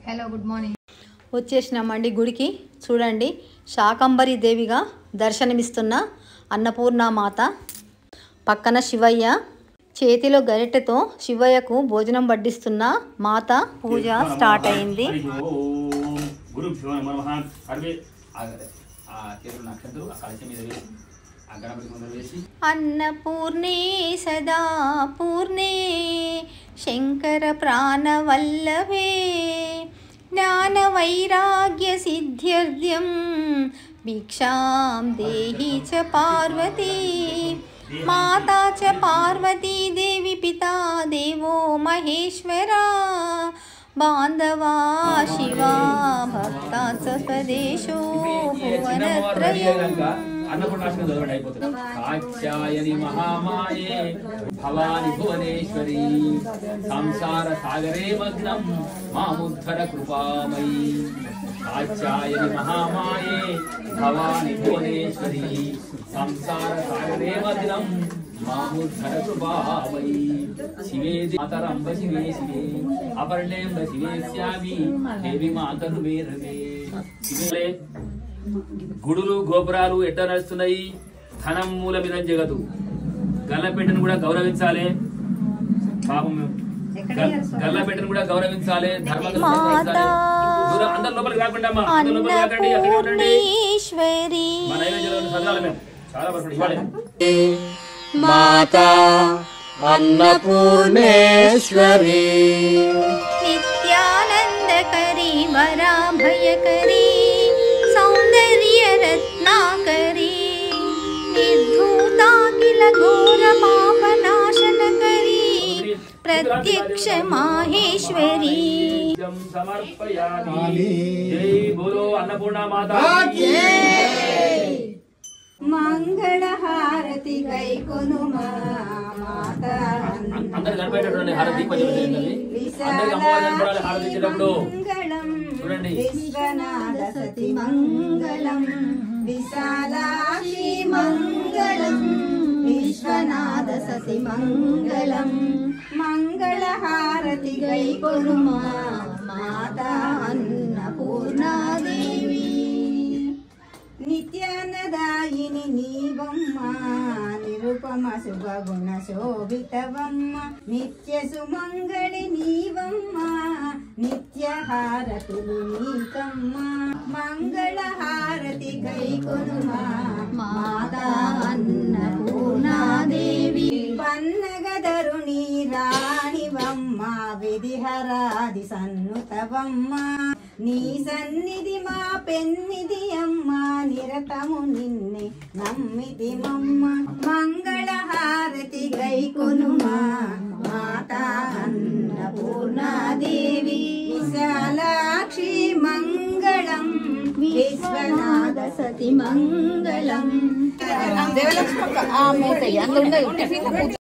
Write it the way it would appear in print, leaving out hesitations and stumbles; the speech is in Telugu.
Hello good morning. వచ్చేసినామండి గుడికి. చూడండి, శాకంబరి దేవిగా దర్శనమిస్తున్న అన్నపూర్ణమాత, పక్కన శివయ్య, చేతిలో గరిటెతో శివయ్యకు భోజనం వడ్డిస్తున్న మాత. పూజ స్టార్ట్ అయింది. అన్నపూర్ణే సదా పూర్ణే శంకర ప్రాణవల్లభే జ్ఞాన వైరాగ్య సిద్ధ్యర్థ్యం భిక్షాం దేహి చ పార్వతీ మాతా చ పార్వతీ దేవి పితా దేవో మహేశ్వరా బాంధవా శివా భక్తా స్వదేశో భువనత్రయం. కాత్యాయని మహామాయే భవాని భువనేశ్వరి సంసార సాగరే మగ్నం మాముద్ధర కృపామయీ. కాత్యాయని మహామాయే భవాని భువనేశ్వరి సంసార సాగరే మగ్నం మాముద్ధర కృపామయీ. శివే మాతరంబ శివే శివే అపర్ణేంబ శివే శ్యామి దేవి మాతరు మేరవే. శివే గుడులు గోపురాలు ఎట్లా నడుస్తున్నాయి? ధనం మూలమిదం జగదు. గల్లపెట్టను కూడా గౌరవించాలి. పాపం గల్లపెట్టను కూడా గౌరవించాలి. అందరు లోపలికి రాకుండా చాలా మాతా అన్నపూర్ణేశ్వరి నిత్యానందకరి వరాభయకరి సౌందర్య రత్నాకరి నిర్ధూతాఖిల ఘోర పాపనాశనకరి ప్రత్యక్ష మాహేశ్వరి. సమర్పయామి. జై బోలో అన్నపూర్ణ మాతా. మంగళ హారతి గైకొను మాతా. అందరు కనిపెట్టండి హారతి. అందరికి అమ్మవారి హారతి ఇచ్చేటప్పుడు చూడండి. విశ్వనాథ సతి మంగళం విశాలాక్షి మంగళం విశ్వనాథ సతి మంగళం. మంగళ హారతి గైకొను మాతా అన్నపూర్ణాదేవి. నిత్యానదాయిని నీవమ్మ నిరుపమ శుభగుణ శోభితవమ్మ నిత్య సుమంగళి నీవమ్మ నిత్య హారతులు నీకమ్మ. మంగళ హారతి గైకొను మాతా అన్నపూర్ణాదేవి. పన్నగదరుని రాణివమ్మ విధిహరాది సన్నుతవమ్మ నీ సన్నిధి మా పెన్నిధి అమ్మ నిరతము నిన్నే నమ్మితి మమ్మ. మంగళ హారతి గైకొను మాతా అన్నపూర్ణాదేవి. విశాలాక్షి మంగళం విశ్వనాథ సతి మంగళం.